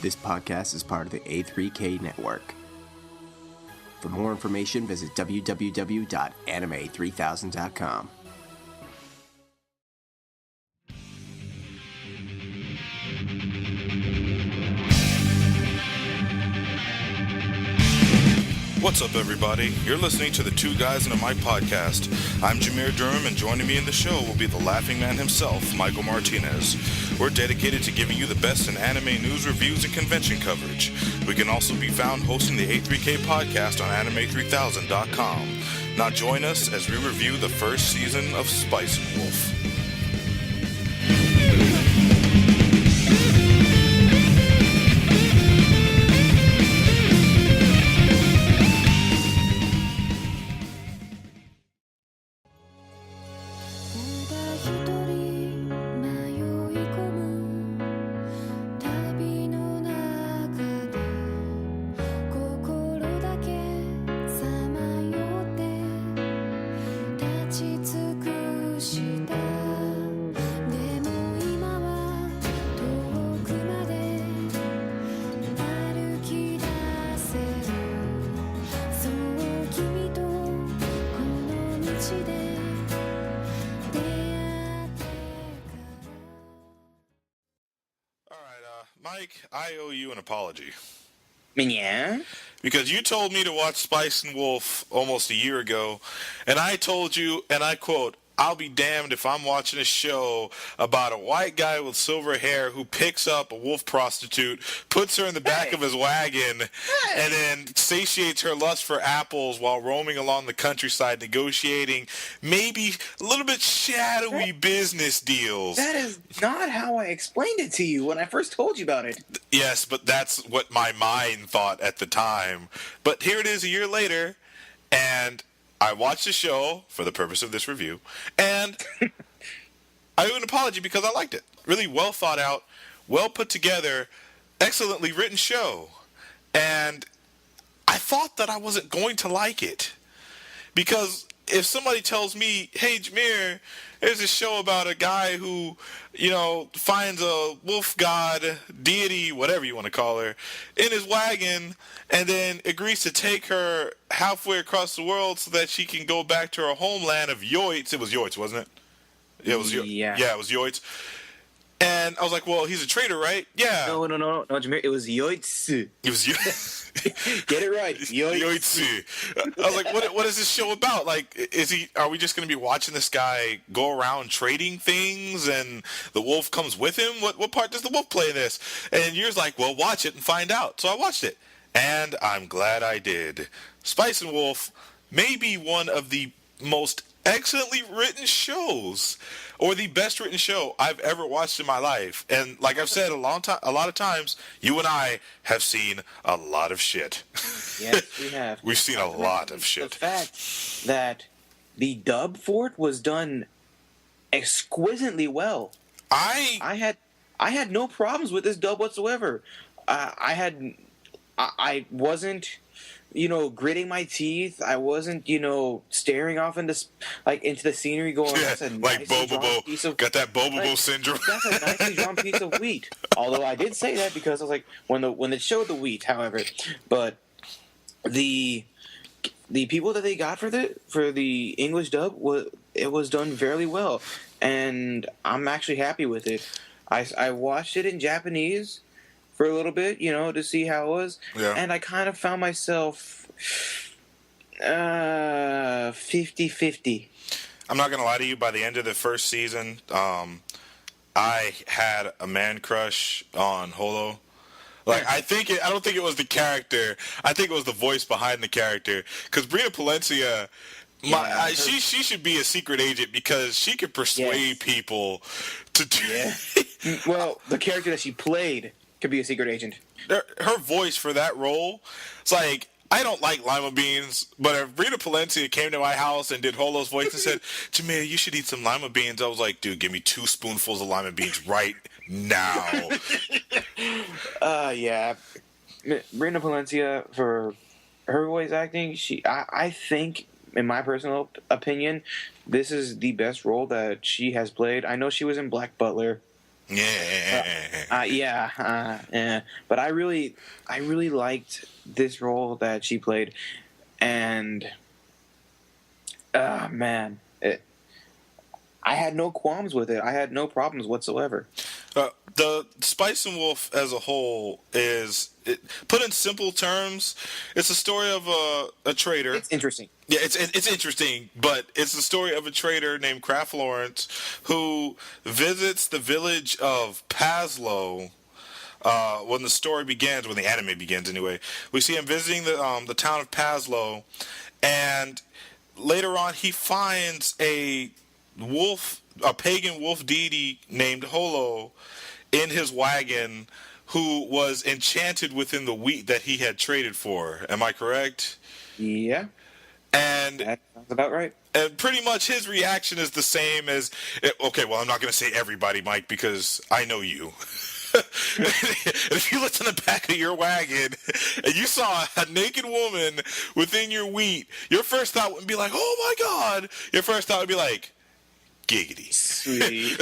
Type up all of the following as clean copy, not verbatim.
This podcast is part of the A3K network. For more information, visit www.anime3000.com. What's up, everybody? You're listening to the Two Guys and a Mic podcast. I'm Jameer Durham, and joining me in the show will be the laughing man himself, Michael Martinez. We're dedicated to giving you the best in anime news, reviews, and convention coverage. We can also be found hosting the A3K podcast on anime3000.com. Now join us as we review the first season of Spice and Wolf. Mike, I owe you an apology. Yeah? Because you told me to watch Spice and Wolf almost a year ago, and I told you, and I quote, "I'll be damned if I'm watching a show about a white guy with silver hair who picks up a wolf prostitute, puts her in the back of his wagon, and then satiates her lust for apples while roaming along the countryside negotiating maybe a little bit shadowy business deals." That is not how I explained it to you when I first told you about it. Yes, but that's what my mind thought at the time. But here it is a year later, and I watched the show for the purpose of this review, and I owe an apology because I liked it. Really well thought out, well put together, excellently written show. And I thought that I wasn't going to like it. Because if somebody tells me, "Hey, Jameer, there's a show about a guy who, finds a wolf god, deity, whatever you want to call her, in his wagon, and then agrees to take her halfway across the world so that she can go back to her homeland of Yoitz." It was Yoitz, wasn't it? Yeah, it was Yeah. Yeah, it was Yoitz. And I was like, well, he's a traitor, right? Yeah. No, Jameer, it was Yoitsu. It was Yoitz. Get it right, Yoitsu. I was like, what is this show about? Like, are we just going to be watching this guy go around trading things and the wolf comes with him? What part does the wolf play in this? And you're like, well, watch it and find out. So I watched it. And I'm glad I did. Spice and Wolf may be one of the most excellently written shows, or the best written show I've ever watched in my life. And like I've said a lot of times, you and I have seen a lot of shit. Yes, we have. We've seen a lot of shit. The fact that the dub for it was done exquisitely well. I had no problems with this dub whatsoever. I wasn't, gritting my teeth. I wasn't, staring off into the scenery going, "That's a like nicely drawn piece of..." Got that Bobobo syndrome. That's a nicely drawn piece of wheat. Although I did say that because I was like, when it showed the wheat, however, but the people that they got for the English dub was done very well, and I'm actually happy with it. I watched it in Japanese for a little bit, to see how it was. Yeah. And I kind of found myself 50-50. I'm not going to lie to you, by the end of the first season, I had a man crush on Holo. Like, I don't think it was the character. I think it was the voice behind the character. Because Brina Palencia, she should be a secret agent because she could persuade people to do... Yeah. Well, the character that she played could be a secret agent. Her voice for that role, it's like, I don't like lima beans, but if Brina Palencia came to my house and did Holo's voice and said, "Jameer, you should eat some lima beans," I was like, dude, give me 2 spoonfuls of lima beans right now. Yeah. Brina Palencia, for her voice acting, I think, in my personal opinion, this is the best role that she has played. I know she was in Black Butler. Yeah. But I really liked this role that she played, and man, I had no qualms with it. I had no problems whatsoever. The Spice and Wolf as a whole put in simple terms, it's a story of a trader. It's interesting. Yeah, it's interesting, but it's the story of a trader named Kraft Lawrence who visits the village of Paslow. When the story begins, when the anime begins, anyway, we see him visiting the town of Paslow, and later on he finds a pagan wolf deity named Holo in his wagon, who was enchanted within the wheat that he had traded for. Am I correct? Yeah. And that sounds about right. And pretty much his reaction is the same as... Okay, well, I'm not going to say everybody, Mike, because I know you. If you looked in the back of your wagon and you saw a naked woman within your wheat, your first thought wouldn't be like, oh my God. Your first thought would be like, giggity. Sweet.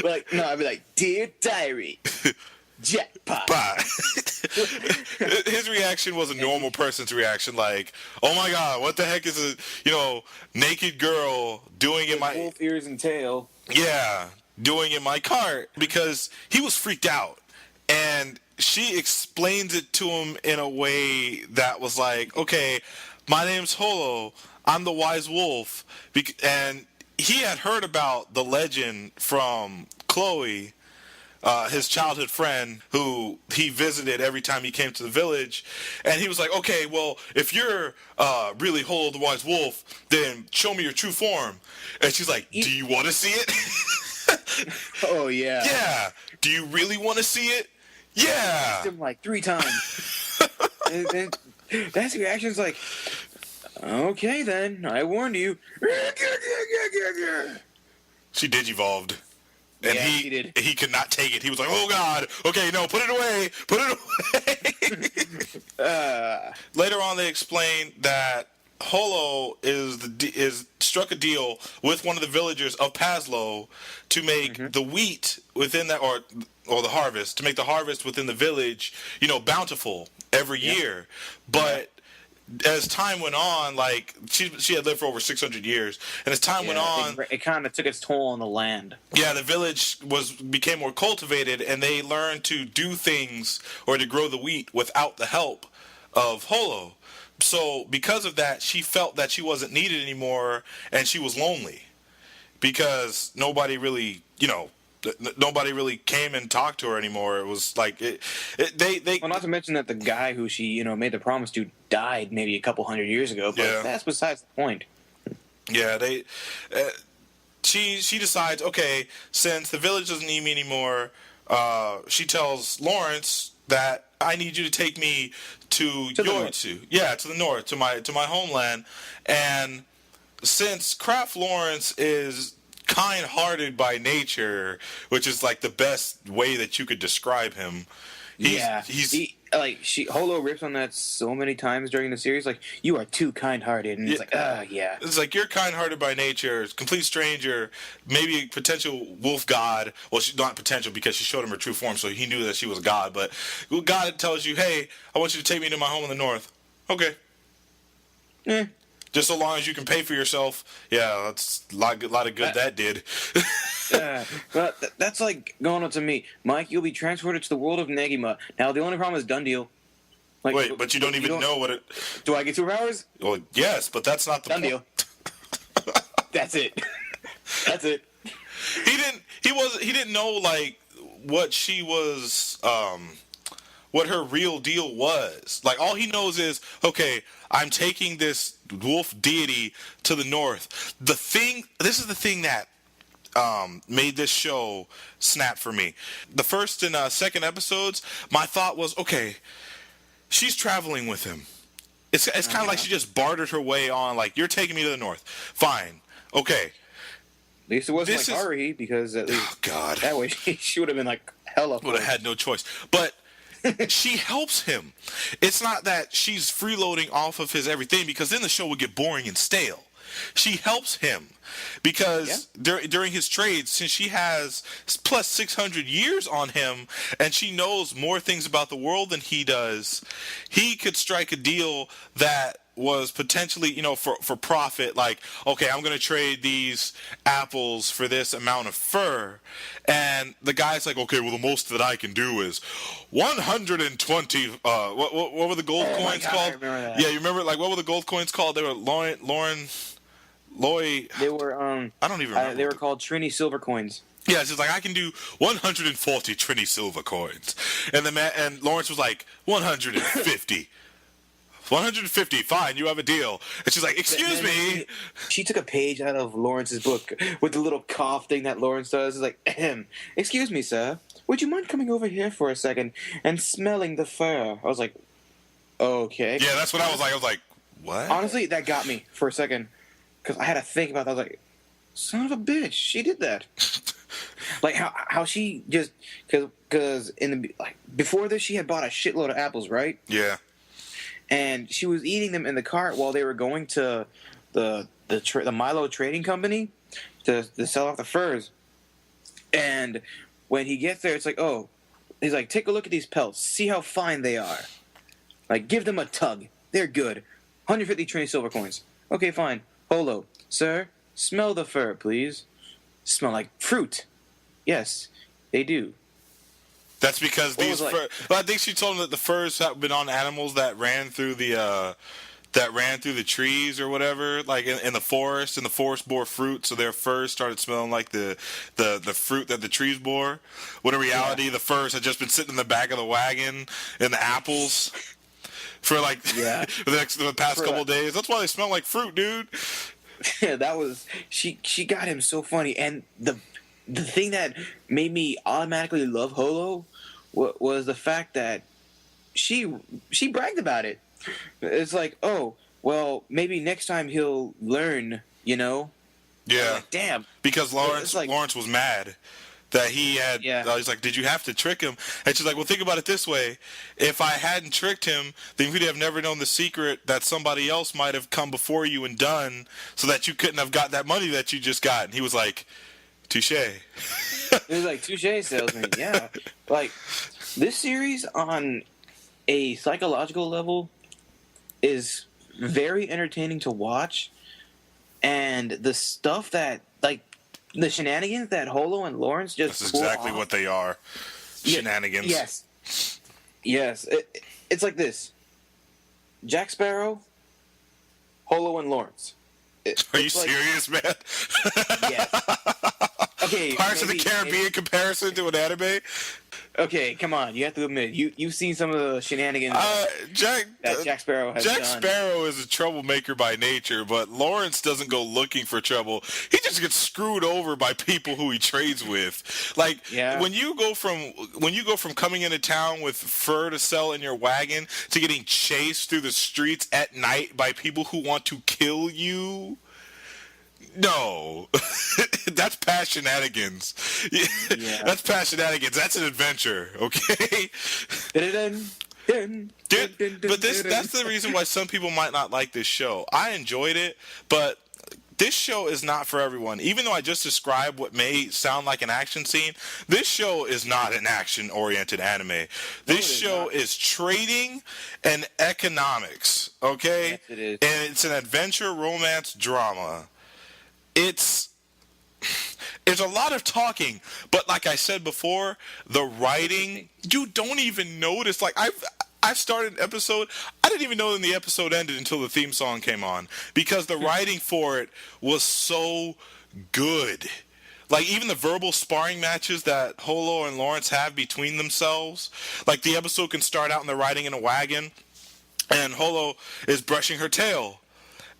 I'd be like, dear diary, jackpot. Bye. His reaction was a normal person's reaction, like, oh my God, what the heck is a naked girl doing in my wolf ears and tail? Yeah, doing in my cart, because he was freaked out, and she explains it to him in a way that was like, okay, my name's Holo, I'm the wise wolf, and he had heard about the legend from Chloe, his childhood friend, who he visited every time he came to the village, and he was like, okay, well, if you're really Holo the wise wolf, then show me your true form. And she's like, do you want to see it? Oh yeah. Yeah. Do you really want to see it? Yeah. Him like 3 times. That's your reaction's like, okay then, I warned you. She digivolved. And yeah, he did. He could not take it. He was like, oh God, okay, no, put it away. Put it away. Later on they explain that Holo is struck a deal with one of the villagers of Paslow to make the wheat within that, or the harvest, to make the harvest within the village, bountiful every year. But as time went on, like she had lived for over 600 years, and as time went on, it kind of took its toll on the land. Yeah, the village became more cultivated, and they learned to do things or to grow the wheat without the help of Holo. So because of that, she felt that she wasn't needed anymore, and she was lonely because nobody really, nobody really came and talked to her anymore. It was like well, not to mention that the guy who she made the promise to died maybe a couple hundred years ago. But that's besides the point. Yeah, she decides, okay, since the village doesn't need me anymore, she tells Lawrence that I need you to take me to Yoitsu. Yeah, to the north, to my homeland. And since Kraft Lawrence is kind-hearted by nature, which is like the best way that you could describe him. Holo rips on that so many times during the series. Like, you are too kind-hearted, and it's like, yeah. It's like, you're kind-hearted by nature, complete stranger, maybe a potential wolf god. Well, she's not potential because she showed him her true form, so he knew that she was a god. But God tells you, hey, I want you to take me to my home in the north. Okay. Just so long as you can pay for yourself. Yeah, that's a lot of good that did. Well, that's like going up to me, Mike. You'll be transported to the world of Negima. Now, the only problem is done deal. Like, wait, but you don't even know what it. Do I get superpowers? Well, yes, but that's not the done deal. That's it. That's it. He didn't know like what she was. What her real deal was. Like, all he knows is, okay, I'm taking this wolf deity to the north. This is the thing that made this show snap for me. The first and second episodes, my thought was, okay, she's traveling with him. It's kind of like she just bartered her way on, like, you're taking me to the north. Fine. Okay. At least it wasn't Haruhi, because at least that way she would have been like hella. Would have had no choice. But she helps him. It's not that she's freeloading off of his everything, because then the show would get boring and stale. She helps him. because during his trades, since she has plus 600 years on him and she knows more things about the world than he does, he could strike a deal that was potentially, for profit. Like, okay, I'm going to trade these apples for this amount of fur. And the guy's like, okay, well, the most that I can do is 120. What were the gold coins called? I remember that. Yeah, you remember, like, what were the gold coins called? They were Loy. They were I don't even remember. they were called Trini silver coins. Yeah, it's just like, I can do 140 Trini silver coins. And and Lawrence was like, 150. 150, fine, you have a deal. And she's like, excuse me. She took a page out of Lawrence's book with the little cough thing that Lawrence does. It's like, excuse me, sir. Would you mind coming over here for a second and smelling the fur? I was like, okay. Yeah, that's what I was like. I was like, what? Honestly, that got me for a second. Because I had to think about that. I was like, son of a bitch, she did that. Like, how she just... Because before this, she had bought a shitload of apples, right? Yeah. And she was eating them in the cart while they were going to the Milo Trading Company to sell off the furs. And when he gets there, it's like, oh, he's like, take a look at these pelts, see how fine they are. Like, give them a tug, they're good. 150 Trini silver coins. Okay, fine. Holo, sir, smell the fur, please. Smell like fruit. Yes, they do. That's because these fur. Well, I think she told him that the furs have been on animals that ran through the trees or whatever, like in the forest, and the forest bore fruit, so their furs started smelling like the fruit that the trees bore. When in reality, the furs had just been sitting in the back of the wagon in the apples for like the past couple of days. That's why they smell like fruit, dude. Yeah, that was she got him so funny, and the thing that made me automatically love Holo was the fact that she bragged about it. It's like, oh, well, maybe next time he'll learn, Yeah. Like, damn. Because Lawrence was mad that he had. Yeah. He's like, did you have to trick him? And she's like, well, think about it this way: if I hadn't tricked him, then we'd have never known the secret that somebody else might have come before you and done, so that you couldn't have got that money that you just got. And he was like, touche. It was like, touche, salesman. Yeah. Like, this series on a psychological level is very entertaining to watch. And the stuff that, like, the shenanigans that Holo and Lawrence just That's exactly what they are. Shenanigans. Yes. Yes. It's like this. Jack Sparrow, Holo, and Lawrence. Are you serious, man? Yes. Okay. Pirates of the Caribbean comparison to an anime? Okay, come on. You have to admit, you've seen some of the shenanigans that Jack Sparrow has done. Jack Sparrow is a troublemaker by nature, but Lawrence doesn't go looking for trouble. He just gets screwed over by people who he trades with. Like, when you go from coming into town with fur to sell in your wagon to getting chased through the streets at night by people who want to kill you. No, that's past shenanigans. Yeah. That's past shenanigans. That's an adventure, okay? Dude, but that's the reason why some people might not like this show. I enjoyed it, but this show is not for everyone. Even though I just described what may sound like an action scene, this show is not an action-oriented anime. This show is trading and economics, okay? Yes, it is. And it's an adventure romance drama. It's a lot of talking, but like I said before, the writing, you don't even notice. Like, I started an episode, I didn't even know when the episode ended until the theme song came on, because the writing for it was so good. Like, even the verbal sparring matches that Holo and Lawrence have between themselves, like the episode can start out in the riding in a wagon, and Holo is brushing her tail.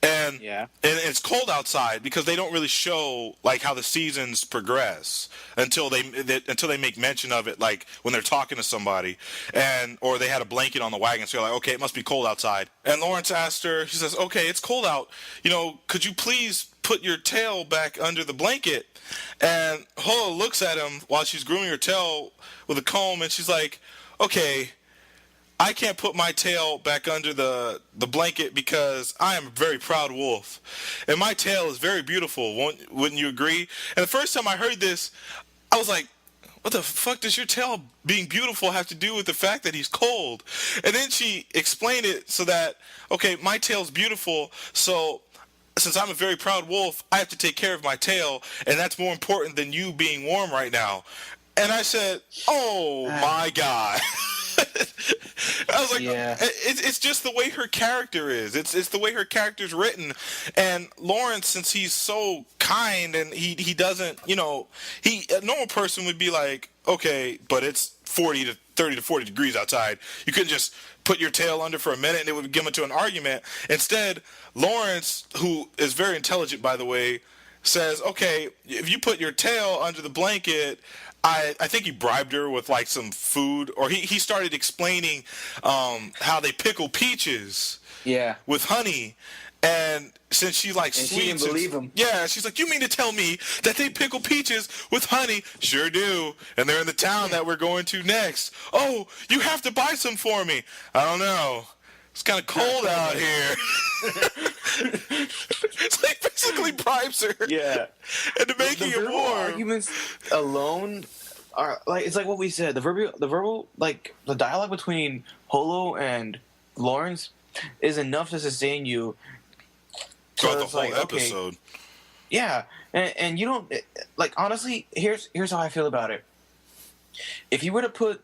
And it's cold outside because they don't really show like how the seasons progress until they make mention of it, like when they're talking to somebody, or they had a blanket on the wagon, so you're like, okay, it must be cold outside. And Lawrence asked her, she says, okay, it's cold out, could you please put your tail back under the blanket? And Holo looks at him while she's grooming her tail with a comb, and she's like, okay, I can't put my tail back under the blanket because I am a very proud wolf, and my tail is very beautiful. Wouldn't you agree? And the first time I heard this, I was like, what the fuck does your tail being beautiful have to do with the fact that he's cold? And then she explained it so that, okay, my tail's beautiful, so since I'm a very proud wolf, I have to take care of my tail, and that's more important than you being warm right now. And I said, oh my God. I was like, Yeah. it's just the way her character is. It's the way her character's written. And Lawrence, since he's so kind and he doesn't, a normal person would be like, okay, but it's 30 to 40 degrees outside. You couldn't just put your tail under for a minute and it would get into an argument. Instead, Lawrence, who is very intelligent, by the way, says, okay, if you put your tail under the blanket, I think he bribed her with like some food, or he started explaining how they pickle peaches with honey. And since she likes And sweets, she didn't believe him. Yeah, she's like, you mean to tell me that they pickle peaches with honey? Sure do. And they're in the town that we're going to next. Oh, you have to buy some for me. I don't know. It's kind of cold out here. It's like basically bribes her. Yeah. Into making it warm. Arguments alone are like, it's like what we said. The verbal, like the dialogue between Holo and Lawrence is enough to sustain you Throughout the it's whole like, okay, episode. yeah, and you don't like honestly. Here's how I feel about it. If you were to put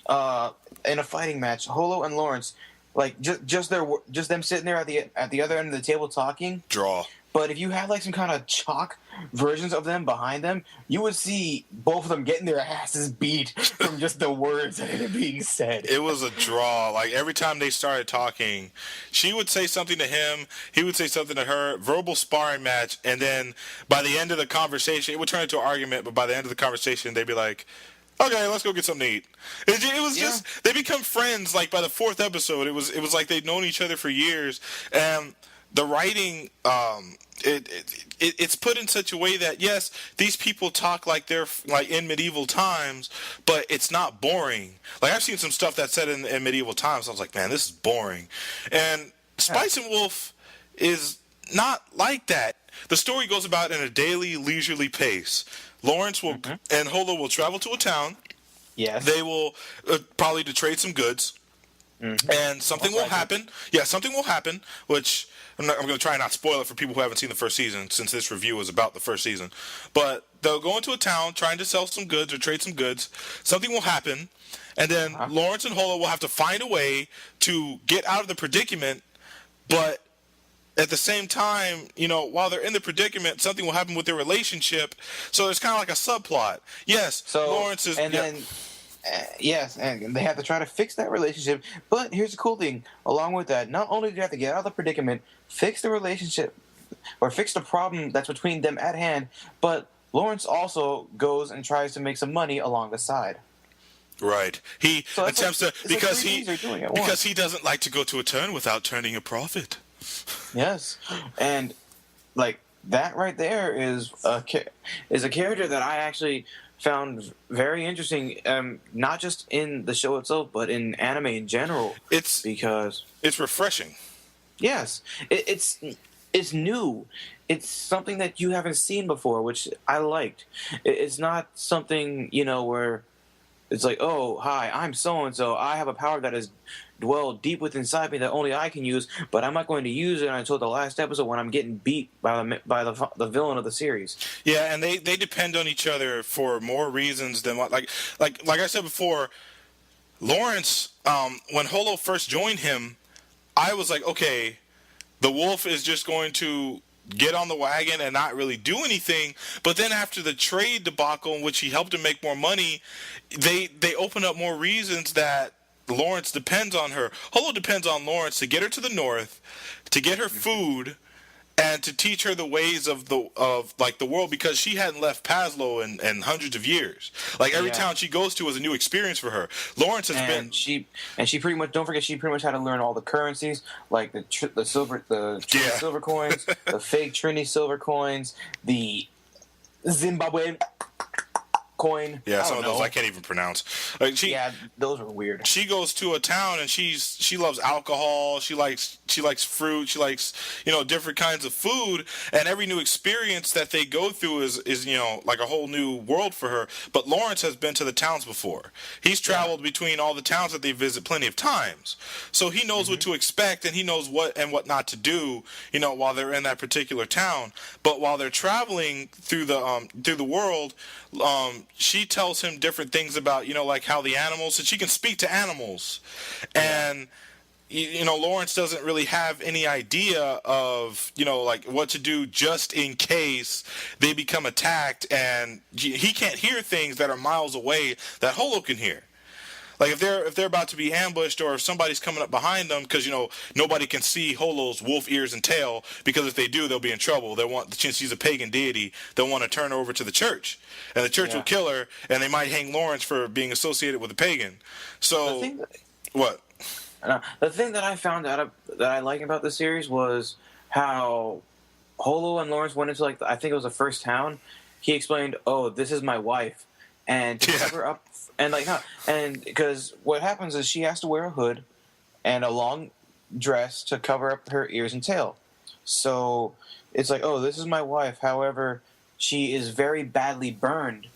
in a fighting match, Holo and Lawrence, like just them sitting there at the other end of the table talking, Draw. But if you had like some kind of chalk versions of them behind them, you would see both of them getting their asses beat from just the words that are being said. It was a draw. Like every time they started talking, she would say something to him, he would say something to her, verbal sparring match, and then by the end of the conversation, it would turn into an argument, but by the end of the conversation, they'd be like, okay, let's go get something to eat. It was just, they become friends like by the fourth episode. It was like they'd known each other for years, and the writing, it's put in such a way that yes, these people talk like they're like in medieval times, but it's not boring. Like I've seen some stuff that's said in medieval times. I was like, man, this is boring. And Spice and Wolf is not like that. The story goes about in a daily, leisurely pace. Lawrence will and Holo will travel to a town. Yes. They will probably to trade some goods. And something will happen. Yeah, something will happen, which I'm going to try and not spoil it for people who haven't seen the first season, since this review is about the first season. But they'll go into a town trying to sell some goods or trade some goods. Something will happen, and then Lawrence and Holo will have to find a way to get out of the predicament, but at the same time, while they're in the predicament, something will happen with their relationship. So it's kind of like a subplot. Yes, So Lawrence is... and then yes, and they have to try to fix that relationship. But here's the cool thing: along with that, not only do you have to get out of the predicament, fix the relationship, or fix the problem that's between them at hand, but Lawrence also goes and tries to make some money along the side. Right. He So it's attempts like- to it's like because three he things they're doing at because once. he doesn't like to go to a turn without turning a profit. Yes, and like that right there is a character that I actually found very interesting, not just in the show itself, but in anime in general. It's Because refreshing. yes, it's new. It's something that you haven't seen before, which I liked. It's not something where it's like, oh, hi, I'm so and so. I have a power that is dwelled deep within inside me that only I can use, but I'm not going to use it until the last episode when I'm getting beat by the villain of the series. Yeah, and they depend on each other for more reasons than what like I said before. Lawrence, when Holo first joined him, I was like, okay, the wolf is just going to get on the wagon and not really do anything. But then after the trade debacle in which he helped him make more money, they open up more reasons that Lawrence depends on her. Holo depends on Lawrence to get her to the north, to get her food, and to teach her the ways of the world, because she hadn't left Pazlo in hundreds of years. Like every town she goes to is a new experience for her. Lawrence has been she pretty much, don't forget, she pretty much had to learn all the currencies, like the Trini silver coins, the fake Trini silver coins, the Zimbabwe coin. Yeah, I some don't of those know. I can't even pronounce. Like Yeah, those were weird. she goes to a town and she loves alcohol. She likes fruit. She likes different kinds of food. And every new experience that they go through is like a whole new world for her. But Lawrence has been to the towns before. He's traveled between all the towns that they visit plenty of times, so he knows what to expect and he knows what and what not to do. While they're in that particular town. But while they're traveling through the world, she tells him different things about like how the animals, so she can speak to animals, and Lawrence doesn't really have any idea of like what to do just in case they become attacked, and he can't hear things that are miles away that Holo can hear. Like if they're about to be ambushed, or if somebody's coming up behind them, because nobody can see Holo's wolf ears and tail, because if they do, they'll be in trouble. They want, since she's a pagan deity, they'll want to turn her over to the church, and the church will kill her, and they might hang Lawrence for being associated with a pagan. So what? The thing that I found out that I like about the series was how Holo and Lawrence went into I think it was the first town. He explained, "Oh, this is my wife," and to cover up. And and because what happens is she has to wear a hood and a long dress to cover up her ears and tail. So it's like, oh, this is my wife. However, she is very badly burned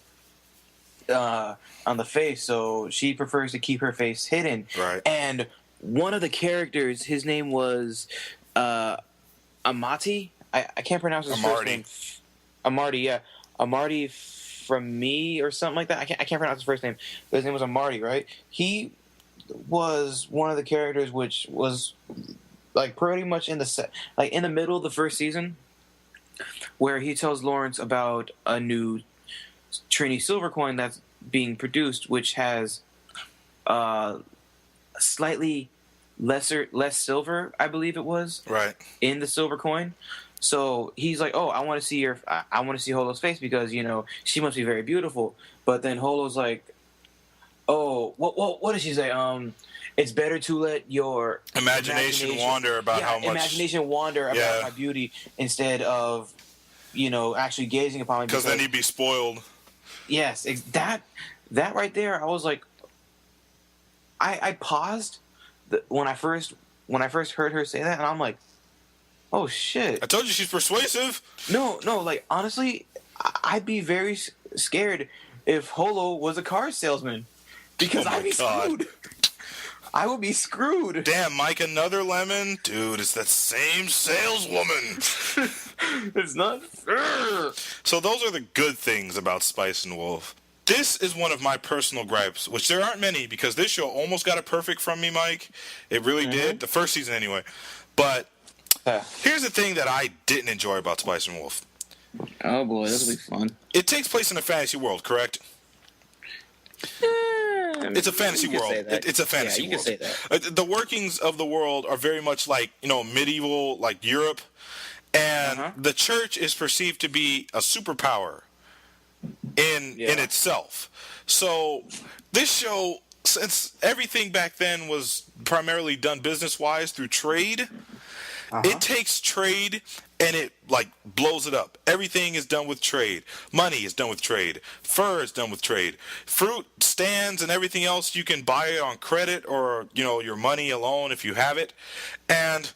on the face, so she prefers to keep her face hidden. Right. And one of the characters, his name was Amati. I can't pronounce his first name. Amarty, yeah. Amarty from me or something like that. I can't pronounce his first name. But his name was Amarty, right? He was one of the characters which was pretty much in the middle of the first season, where he tells Lawrence about a new Trini silver coin that's being produced, which has slightly less silver, I believe it was, right, in the silver coin. So he's like, "Oh, I want to see I want to see Holo's face because she must be very beautiful." But then Holo's like, "Oh, what did she say? It's better to let your imagination wander about how much about my beauty instead of actually gazing upon me, because then he'd be spoiled." Yes, that right there. I was like, I paused when I first heard her say that, and I'm like, oh shit! I told you she's persuasive. No, honestly, I'd be very scared if Holo was a car salesman, because I'd be screwed. I would be screwed. Damn, Mike, another lemon? Dude, it's that same saleswoman. It's not fair. So those are the good things about Spice and Wolf. This is one of my personal gripes, which there aren't many, because this show almost got it perfect from me, Mike. It really did. The first season anyway. But here's the thing that I didn't enjoy about Spice and Wolf. Oh boy, this will be fun. It takes place in a fantasy world, correct? It's a fantasy world. It's a fantasy world. You can say that. The workings of the world are very much like medieval, like Europe, and the church is perceived to be a superpower in itself. So this show, since everything back then was primarily done business-wise through trade, it takes trade and it blows it up. Everything is done with trade. Money is done with trade. Fur is done with trade. Fruit stands and everything else, you can buy it on credit or your money alone if you have it. And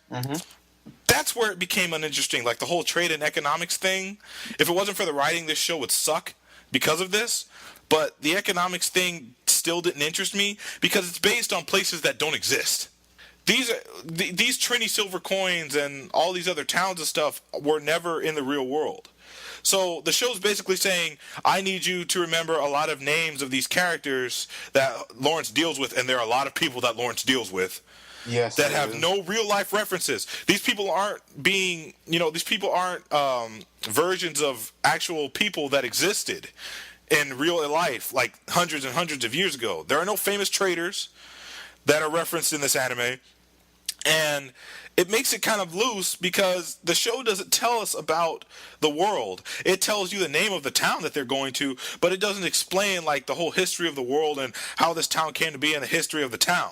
that's where it became uninteresting. Like the whole trade and economics thing. If it wasn't for the writing, this show would suck because of this. But the economics thing still didn't interest me because it's based on places that don't exist. These Trini silver coins and all these other towns and stuff were never in the real world. So the show's basically saying, I need you to remember a lot of names of these characters that Lawrence deals with, and there are a lot of people that Lawrence deals with. Yes, that have no real life references. These people aren't versions of actual people that existed in real life like hundreds and hundreds of years ago. There are no famous traders that are referenced in this anime, and it makes it kind of loose because the show doesn't tell us about the world. It tells you the name of the town that they're going to, but it doesn't explain the whole history of the world and how this town came to be and the history of the town.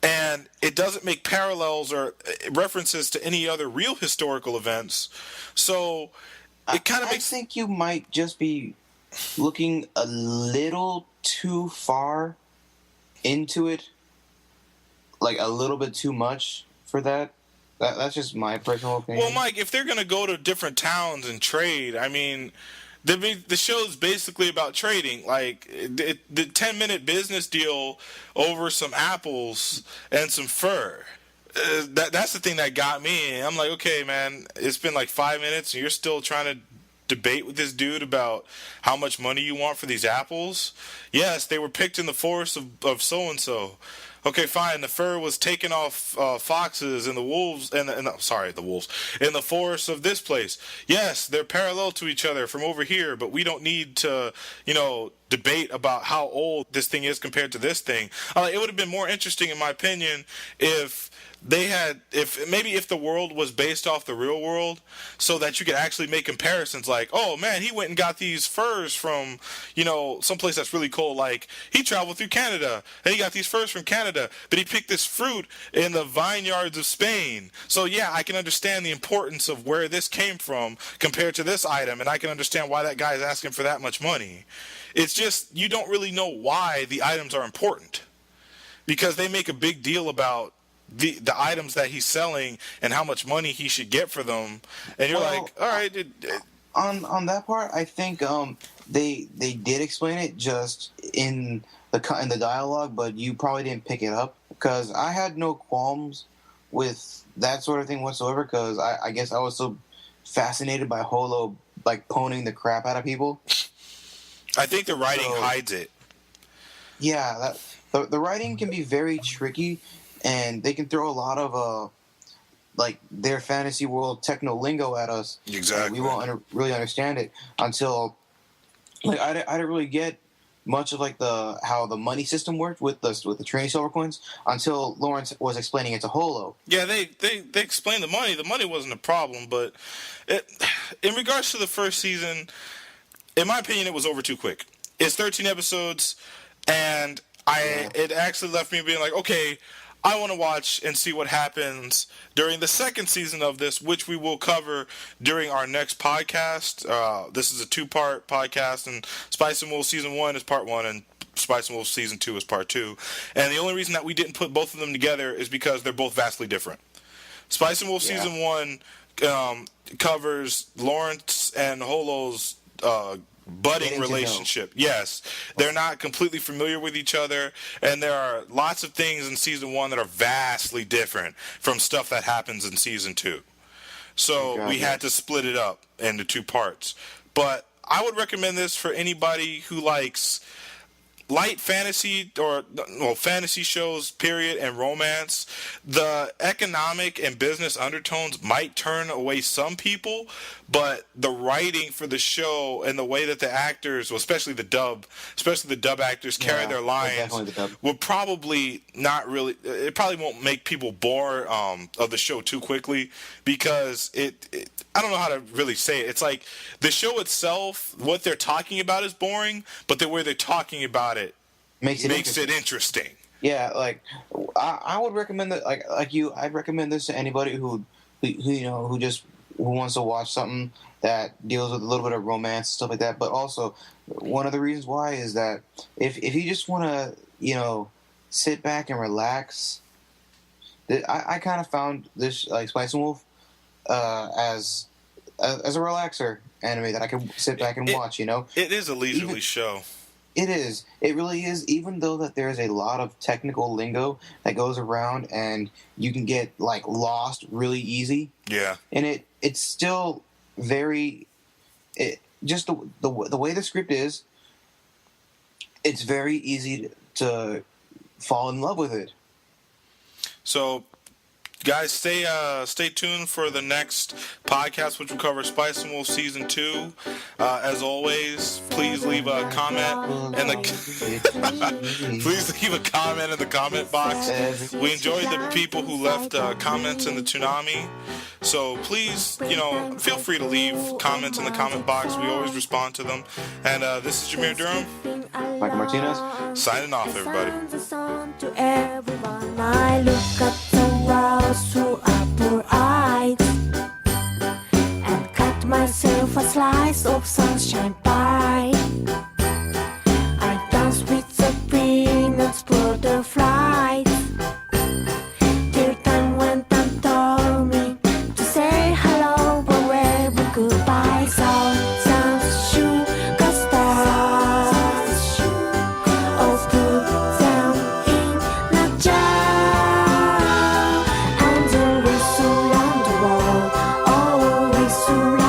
And it doesn't make parallels or references to any other real historical events. So it kind of makes... I think you might just be looking a little too far into it, like a little bit too much for that. That's just my personal opinion. Well, Mike, if they're going to go to different towns and trade, I mean, the show's basically about trading. Like, the 10-minute business deal over some apples and some fur. That's the thing that got me. I'm like, okay, man, it's been like 5 minutes and you're still trying to debate with this dude about how much money you want for these apples. Yes, they were picked in the forest of so-and-so. Okay, fine. The fur was taken off foxes and the wolves, the wolves in the forest of this place. Yes, they're parallel to each other from over here, but we don't need to, debate about how old this thing is compared to this thing. It would have been more interesting, in my opinion, if the world was based off the real world, so that you could actually make comparisons. Like, oh man, he went and got these furs from, someplace that's really cold. Like, he traveled through Canada and he got these furs from Canada, but he picked this fruit in the vineyards of Spain. So yeah, I can understand the importance of where this came from compared to this item, and I can understand why that guy is asking for that much money. It's just, you don't really know why the items are important, because they make a big deal about the items that he's selling and how much money he should get for them, and you're like, all right. On that part, I think they did explain it just in the dialogue, but you probably didn't pick it up, because I had no qualms with that sort of thing whatsoever, because I guess I was so fascinated by Holo like ponying the crap out of people. I think the writing hides it. Yeah, the writing can be very tricky, and they can throw a lot of their fantasy world techno lingo at us. Exactly. We won't really understand it until I didn't really get much of how the money system worked with the training silver coins until Lawrence was explaining it to Holo. Yeah, they explained the money. The money wasn't a problem, but in regards to the first season, in my opinion, it was over too quick. It's 13 episodes, and it actually left me being like, okay, I want to watch and see what happens during the second season of this, which we will cover during our next podcast. This is a 2-part podcast, and Spice and Wolf Season 1 is Part 1, and Spice and Wolf Season 2 is Part 2. And the only reason that we didn't put both of them together is because they're both vastly different. Spice and Wolf Season 1 covers Lawrence and Holo's budding relationship. Yes, they're not completely familiar with each other, and there are lots of things in season 1 that are vastly different from stuff that happens in season 2. So we had to split it up into 2 parts. But I would recommend this for anybody who likes light fantasy fantasy shows, period, and romance. The economic and business undertones might turn away some people, but the writing for the show and the way that the actors, especially the dub actors carry their lines will probably not really, it probably won't make people bored of the show too quickly, because it I don't know how to really say it. It's like the show itself, what they're talking about is boring, but the way they're talking about it makes it interesting. Yeah, I would recommend that. I'd recommend this to anybody who wants to watch something that deals with a little bit of romance, stuff like that. But also, one of the reasons why is that if you just want to sit back and relax, I kind of found this Spice and Wolf as a relaxer anime that I can sit back and watch. It is a leisurely show. It is. It really is. Even though that there's a lot of technical lingo that goes around, and you can get lost really easy. Yeah. And it's still very. Just the way the script is, it's very easy to fall in love with it. So, guys, stay tuned for the next podcast, which will cover Spice and Wolf Season 2. As always, please leave a comment in the comment box. We enjoyed the people who left comments in the Toonami. So please, feel free to leave comments in the comment box. We always respond to them. And this is Jameer Durham, Michael Martinez, signing off, everybody. I look at the world through upper eyes and cut myself a slice of sunshine pie. surround